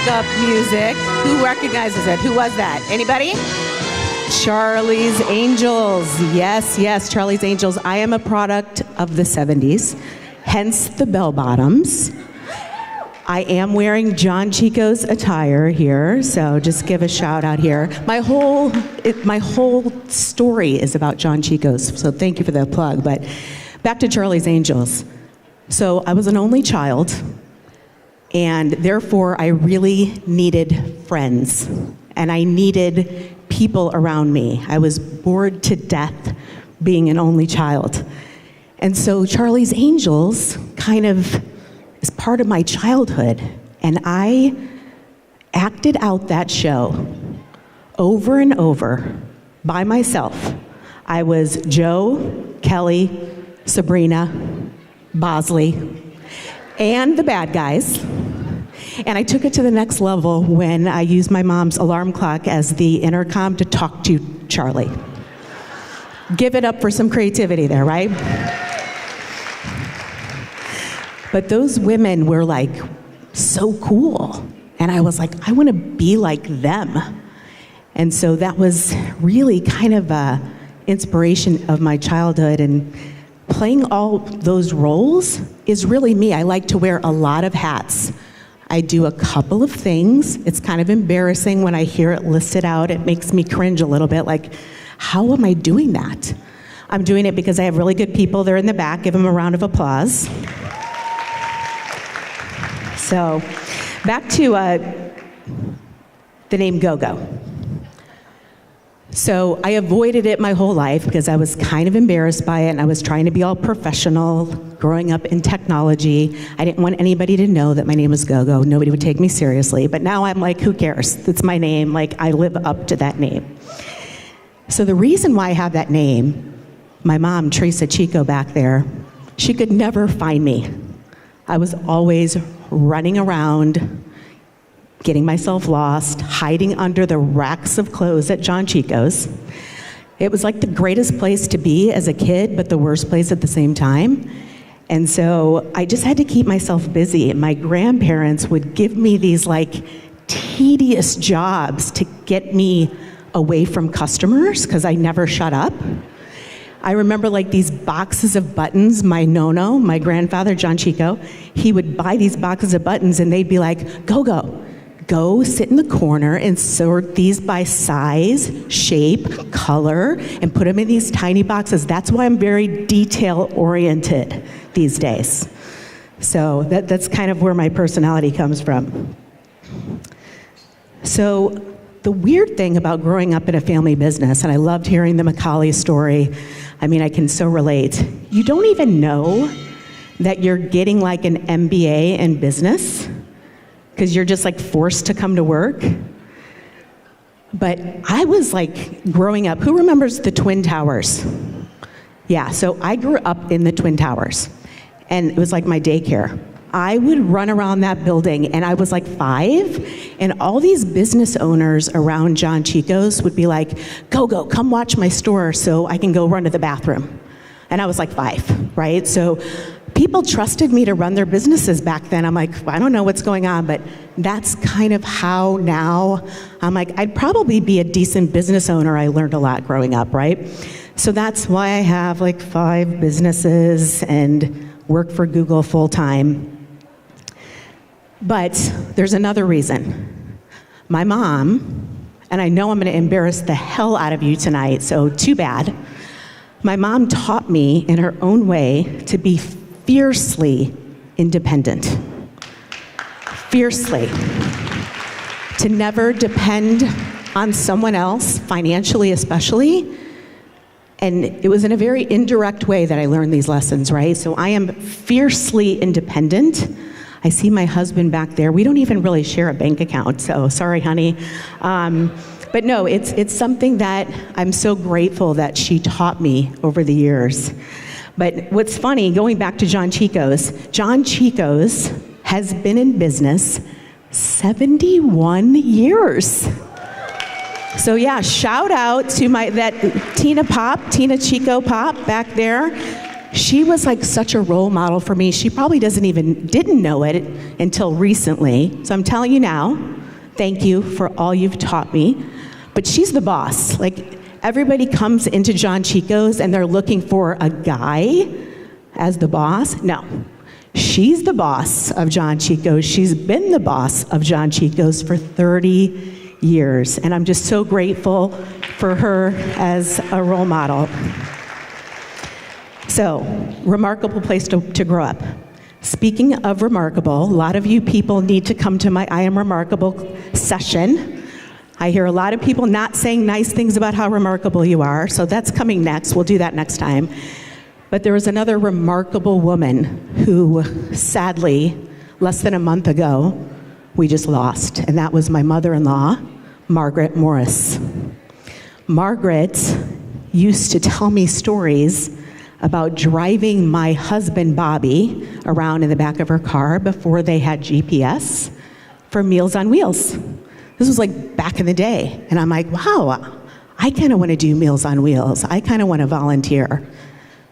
backup music. Who recognizes it? Who was that? Anybody? Charlie's Angels. Yes, yes, Charlie's Angels. I am a product of the 70s, hence the bell bottoms. I am wearing John Chico's attire here, so just give a shout out here. My whole story is about John Chico's, so thank you for the plug. But back to Charlie's Angels. So I was an only child, and therefore I really needed friends, and I needed people around me. I was bored to death being an only child. And so Charlie's Angels kind of is part of my childhood, and I acted out that show over and over by myself. I was Joe, Kelly, Sabrina, Bosley, and the bad guys. And I took it to the next level when I used my mom's alarm clock as the intercom to talk to Charlie. Give it up for some creativity there, right? But those women were like so cool. And I was like, I want to be like them. And so that was really kind of a inspiration of my childhood. And playing all those roles is really me. I like to wear a lot of hats. I do a couple of things. It's kind of embarrassing when I hear it listed out. It makes me cringe a little bit, like, how am I doing that? I'm doing it because I have really good people. They're in the back. Give them a round of applause. So, back to the name Go-Go. So, I avoided it my whole life because I was kind of embarrassed by it, and I was trying to be all professional, growing up in technology. I didn't want anybody to know that my name was Go-Go. Nobody would take me seriously. But now I'm like, who cares? It's my name. Like, I live up to that name. So, the reason why I have that name, my mom, Teresa Chico, back there, she could never find me. I was always running around, getting myself lost, hiding under the racks of clothes at John Chico's. It was like the greatest place to be as a kid, but the worst place at the same time. And so I just had to keep myself busy. My grandparents would give me these like tedious jobs to get me away from customers because I never shut up. I remember like these boxes of buttons. My nono, my grandfather, John Chico, he would buy these boxes of buttons and they'd be like, go sit in the corner and sort these by size, shape, color, and put them in these tiny boxes. That's why I'm very detail-oriented these days. So that's kind of where my personality comes from. So the weird thing about growing up in a family business, and I loved hearing the Macaulay story, I mean, I can so relate. You don't even know that you're getting like an MBA in business because you're just like forced to come to work. But I was like growing up, who remembers the Twin Towers? Yeah, so I grew up in the Twin Towers, and it was like my daycare. I would run around that building, and I was like 5, and all these business owners around John Chico's would be like, go, come watch my store so I can go run to the bathroom. And I was like 5, right? So people trusted me to run their businesses back then. I'm like, I don't know what's going on, but that's kind of how now I'm like, I'd probably be a decent business owner. I learned a lot growing up, right? So that's why I have like 5 businesses and work for Google full time. But there's another reason. My mom, and I know I'm going to embarrass the hell out of you tonight, so too bad. My mom taught me in her own way to be fiercely independent. Fiercely. To never depend on someone else, financially especially. And it was in a very indirect way that I learned these lessons, right? So I am fiercely independent. I see my husband back there. We don't even really share a bank account, so sorry, honey. But no, it's something that I'm so grateful that she taught me over the years. But what's funny, going back to John Chico's has been in business 71 years. So yeah, shout out to Tina Chico Pop back there. she was like such a role model for me. She probably didn't know it until recently. So I'm telling you now, thank you for all you've taught me. But she's the boss. Like, everybody comes into John Chico's and they're looking for a guy as the boss. No, she's the boss of John Chico's. She's been the boss of John Chico's for 30 years. And I'm just so grateful for her as a role model. So, remarkable place to grow up. Speaking of remarkable, a lot of you people need to come to my I Am Remarkable session. I hear a lot of people not saying nice things about how remarkable you are, so that's coming next. We'll do that next time. But there was another remarkable woman who, sadly, less than a month ago, we just lost, and that was my mother-in-law, Margaret Morris. Margaret used to tell me stories about driving my husband, Bobby, around in the back of her car before they had GPS for Meals on Wheels. This was like back in the day. And I'm like, wow, I kind of want to do Meals on Wheels. I kind of want to volunteer.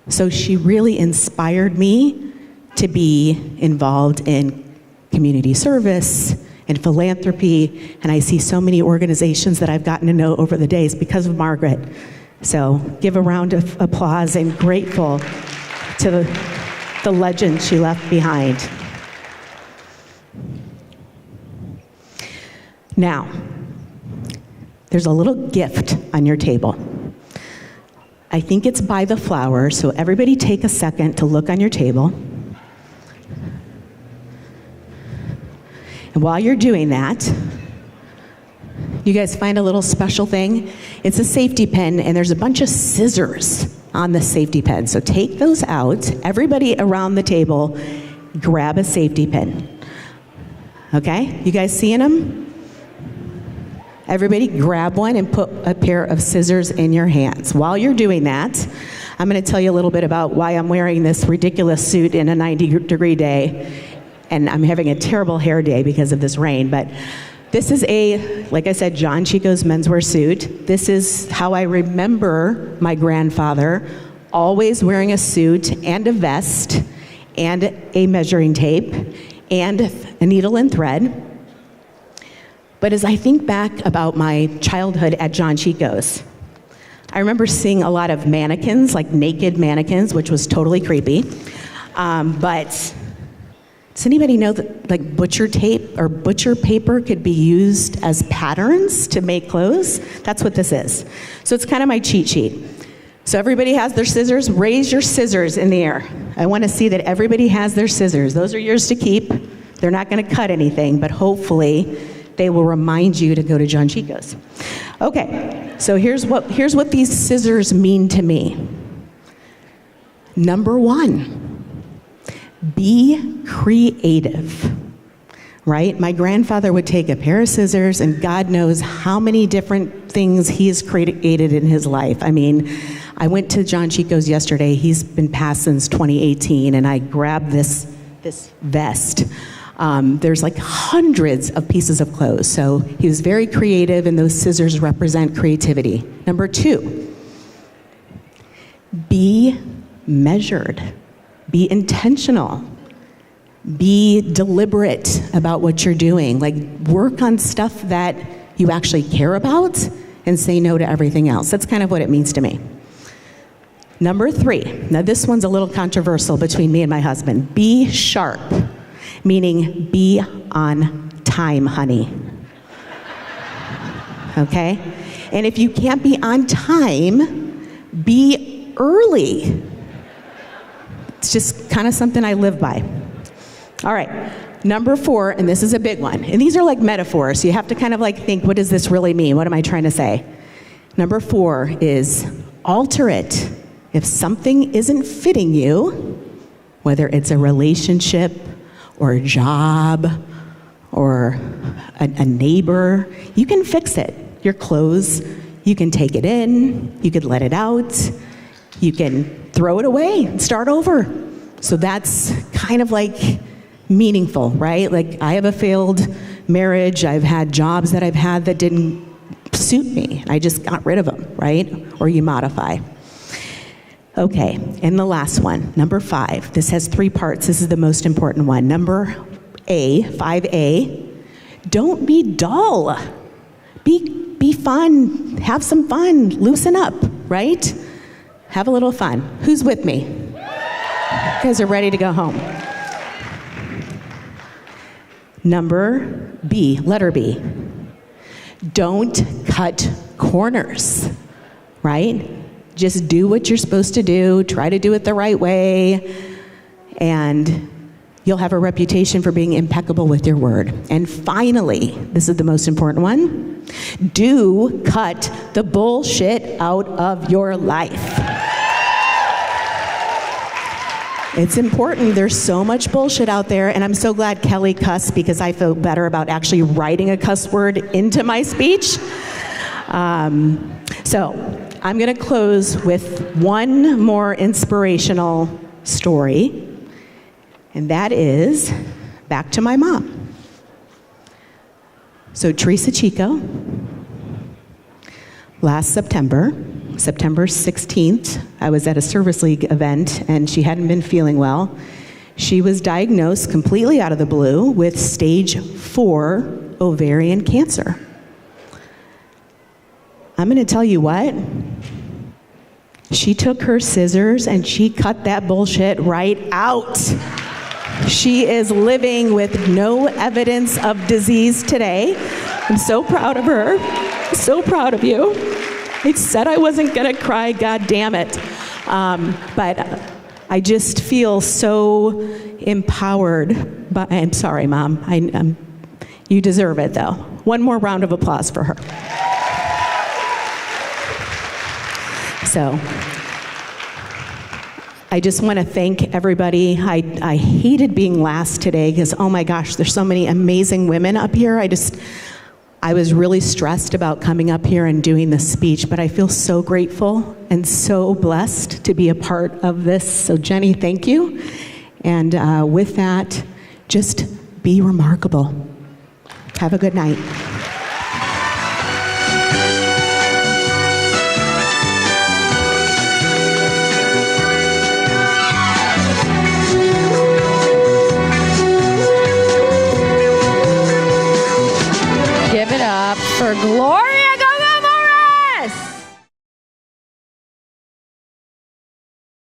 So she really inspired me to be involved in community service and philanthropy. And I see so many organizations that I've gotten to know over the days because of Margaret. So give a round of applause and grateful to the legend she left behind. Now, there's a little gift on your table. I think it's by the flowers, so everybody take a second to look on your table. And while you're doing that, you guys find a little special thing? It's a safety pin, and there's a bunch of scissors on the safety pin. So take those out. Everybody around the table, grab a safety pin. Okay? You guys seeing them? Everybody grab one and put a pair of scissors in your hands. While you're doing that, I'm going to tell you a little bit about why I'm wearing this ridiculous suit in a 90-degree day, and I'm having a terrible hair day because of this rain, but this is like I said, John Chico's menswear suit. This is how I remember my grandfather always wearing a suit and a vest and a measuring tape and a needle and thread. But as I think back about my childhood at John Chico's, I remember seeing a lot of mannequins, like naked mannequins, which was totally creepy. But does anybody know that like butcher tape or butcher paper could be used as patterns to make clothes? That's what this is. So it's kind of my cheat sheet. So everybody has their scissors. Raise your scissors in the air. I want to see that everybody has their scissors. Those are yours to keep. They're not going to cut anything, but hopefully they will remind you to go to John Chico's. Okay, so here's what these scissors mean to me. Number one, be creative, right? My grandfather would take a pair of scissors, and God knows how many different things he has created in his life. I mean, I went to John Chico's yesterday. He's been passed since 2018, and I grabbed this vest. There's like hundreds of pieces of clothes. So he was very creative, and those scissors represent creativity. Number two, be measured, be intentional, be deliberate about what you're doing. Like, work on stuff that you actually care about and say no to everything else. That's kind of what it means to me. Number three, now this one's a little controversial between me and my husband. Be sharp. Meaning be on time, honey. Okay? And if you can't be on time, be early. It's just kind of something I live by. All right, number four, and this is a big one. And these are like metaphors, so you have to kind of like think, what does this really mean? What am I trying to say? Number four is alter it. If something isn't fitting you, whether it's a relationship, or a job, or a neighbor, you can fix it. Your clothes, you can take it in, you could let it out, you can throw it away and start over. So that's kind of like meaningful, right? Like, I have a failed marriage, I've had jobs that I've had that didn't suit me. I just got rid of them, right? Or you modify. Okay, and the last one, number 5. This has 3 parts. This is the most important one. Number A, 5A, don't be dull. Be fun. Have some fun. Loosen up, right? Have a little fun. Who's with me? You guys are ready to go home. Number B, letter B. Don't cut corners, right? Just do what you're supposed to do. Try to do it the right way. And you'll have a reputation for being impeccable with your word. And finally, this is the most important one. Do cut the bullshit out of your life. It's important. There's so much bullshit out there, and I'm so glad Kelly cussed because I feel better about actually writing a cuss word into my speech. So I'm going to close with one more inspirational story, and that is back to my mom. So Teresa Chico, last September 16th, I was at a Service League event, and she hadn't been feeling well. She was diagnosed completely out of the blue with stage 4 ovarian cancer. I'm going to tell you what. She took her scissors and she cut that bullshit right out. She is living with no evidence of disease today. I'm so proud of her. So proud of you. I said I wasn't going to cry, God damn it. But I just feel so empowered. I'm sorry, Mom. You deserve it, though. One more round of applause for her. So I just want to thank everybody. I hated being last today because, oh my gosh, there's so many amazing women up here. I was really stressed about coming up here and doing this speech, but I feel so grateful and so blessed to be a part of this. So Jenny, thank you. And with that, just be remarkable. Have a good night. Give it up for Gloria.